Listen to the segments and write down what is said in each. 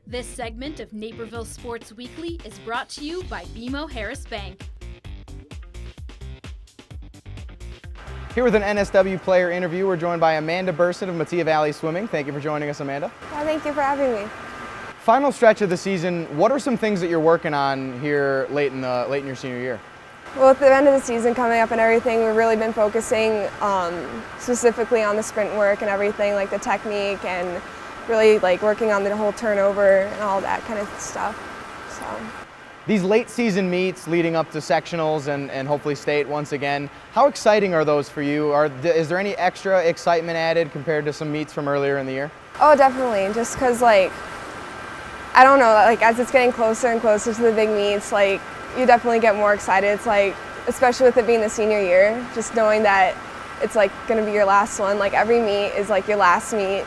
This segment of Naperville Sports Weekly is brought to you by BMO Harris Bank. Here with an NSW player interview, we're joined by Amanda Burson of Metea Valley Swimming. Thank you for joining us, Amanda. Well, thank you for having me. Final stretch of the season, what are some things that you're working on here late in your senior year? Well, with the end of the season coming up and everything, we've really been focusing specifically on the sprint work and everything, like the technique and really like working on the whole turnover and all that kind of stuff. So. These late season meets leading up to sectionals and hopefully state once again, how exciting are those for you? Is there any extra excitement added compared to some meets from earlier in the year? Oh, definitely. Just because, like, I don't know, like as it's getting closer and closer to the big meets, like you definitely get more excited. It's like, especially with it being the senior year, just knowing that it's like going to be your last one. Like every meet is like your last meet.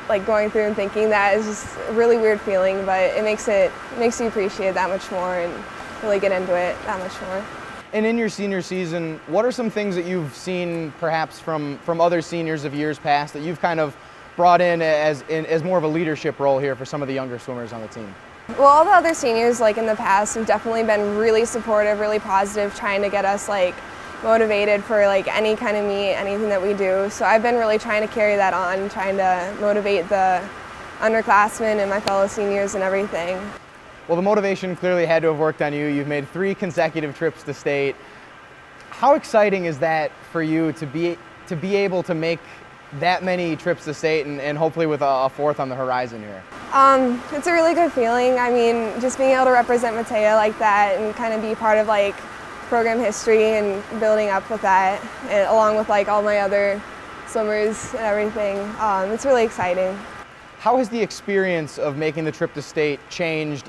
Like going through and thinking that is just a really weird feeling, but it makes you appreciate it that much more and really get into it that much more. And in your senior season, what are some things that you've seen perhaps from other seniors of years past that you've kind of brought in as more of a leadership role here for some of the younger swimmers on the team? Well, all the other seniors like in the past have definitely been really supportive, really positive, trying to get us like motivated for like any kind of meet, anything that we do. So I've been really trying to carry that on, trying to motivate the underclassmen and my fellow seniors and everything. Well, the motivation clearly had to have worked on you. You've made 3 consecutive trips to state. How exciting is that for you to be able to make that many trips to state and hopefully with a 4th on the horizon here? It's a really good feeling. I mean, just being able to represent Metea like that and kind of be part of like program history and building up with that, and along with like all my other swimmers and everything. It's really exciting. How has the experience of making the trip to state changed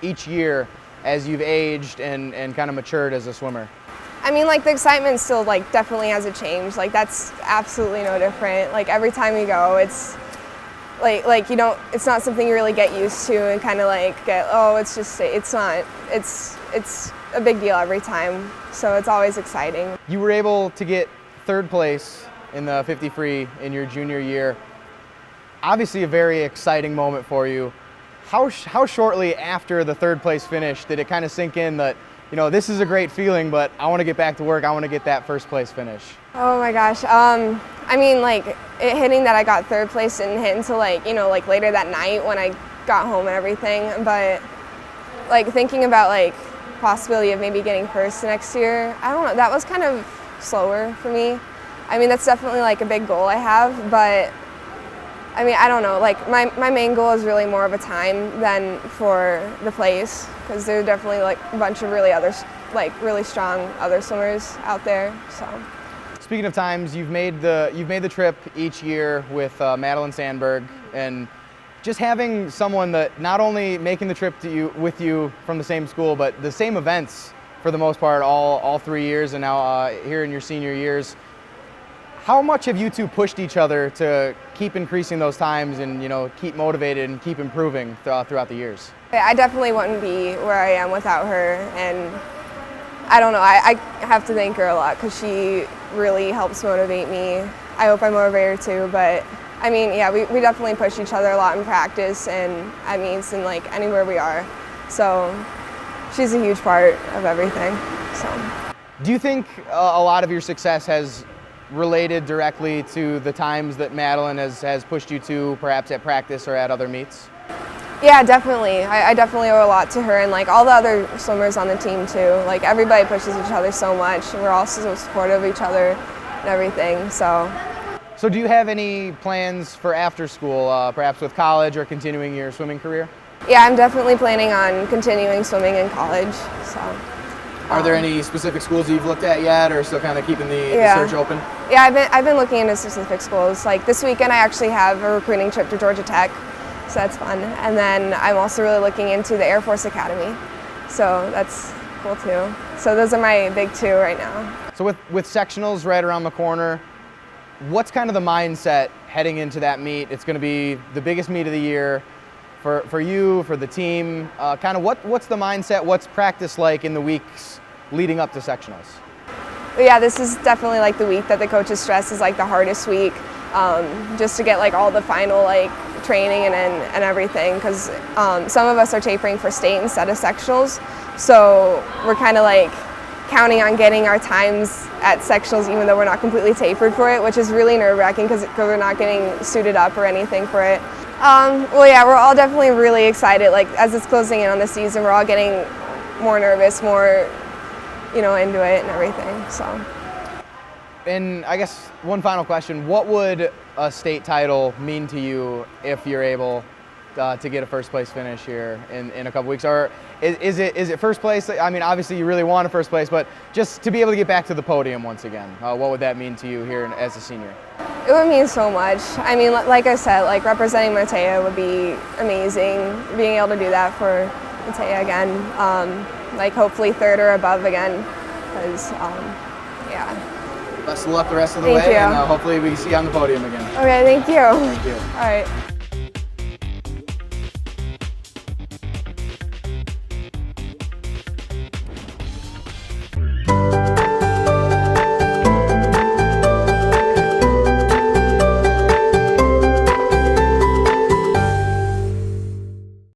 each year as you've aged and kind of matured as a swimmer? I mean, like the excitement still like definitely hasn't changed. Like that's absolutely no different. Like every time you go, it's like you don't. It's not something you really get used to and kind of like get. Oh, it's just. It's not. It's a big deal every time. So it's always exciting. You were able to get 3rd place in the 50 free in your junior year. Obviously, a very exciting moment for you. How shortly after the 3rd place finish did it kind of sink in that, you know, this is a great feeling, but I want to get back to work. I want to get that 1st place finish? Oh my gosh. I mean, like it hitting that I got 3rd place didn't hit until like, you know, like later that night when I got home and everything. But like thinking about like possibility of maybe getting 1st next year, I don't know. That was kind of slower for me. I mean, that's definitely like a big goal I have, but I mean, I don't know. Like my main goal is really more of a time than for the place, because there are definitely like a bunch of really strong other swimmers out there. So. Speaking of times, you've made the trip each year with Madeline Sandberg, and just having someone that not only making the trip with you from the same school, but the same events for the most part all 3 years, and now here in your senior years. How much have you two pushed each other to keep increasing those times and, you know, keep motivated and keep improving throughout the years? I definitely wouldn't be where I am without her, and I don't know, I have to thank her a lot because she really helps motivate me. I hope I motivate her too, but I mean, yeah, we definitely push each other a lot in practice and at meets and like anywhere we are. So she's a huge part of everything. So. Do you think a lot of your success has related directly to the times that Madeline has pushed you to, perhaps at practice or at other meets? Yeah, definitely. I definitely owe a lot to her and like all the other swimmers on the team too. Like everybody pushes each other so much, and we're all so supportive of each other and everything. So do you have any plans for after school, perhaps with college or continuing your swimming career? Yeah, I'm definitely planning on continuing swimming in college. So. Are there any specific schools you've looked at yet, or still kind of keeping the search open? Yeah, I've been looking into specific schools. Like this weekend, I actually have a recruiting trip to Georgia Tech, so that's fun. And then I'm also really looking into the Air Force Academy, so that's cool too. So those are my big 2 right now. So with sectionals right around the corner, what's kind of the mindset heading into that meet? It's going to be the biggest meet of the year for you, for the team. Kind of what's the mindset? What's practice like in the weeks leading up to sectionals? But yeah, this is definitely like the week that the coaches stress is like the hardest week, just to get like all the final like training and everything, because some of us are tapering for state instead of sectionals, so we're kind of like counting on getting our times at sectionals even though we're not completely tapered for it, which is really nerve-wracking because we're not getting suited up or anything for it. Well, yeah, we're all definitely really excited. Like, as it's closing in on the season, we're all getting more nervous, more, into it and everything, so. And I guess one final question, what would a state title mean to you if you're able to get a first place finish here in a couple weeks? Or is it first place? I mean, obviously you really want a first place, but just to be able to get back to the podium once again, what would that mean to you here as a senior? It would mean so much. I mean, like I said, like representing Metea would be amazing. Being able to do that for Metea again, like hopefully third or above again, because yeah. Best of luck the rest of the Thank way, you. and hopefully we see you on the podium again. Okay, thank you. Thank you. All right.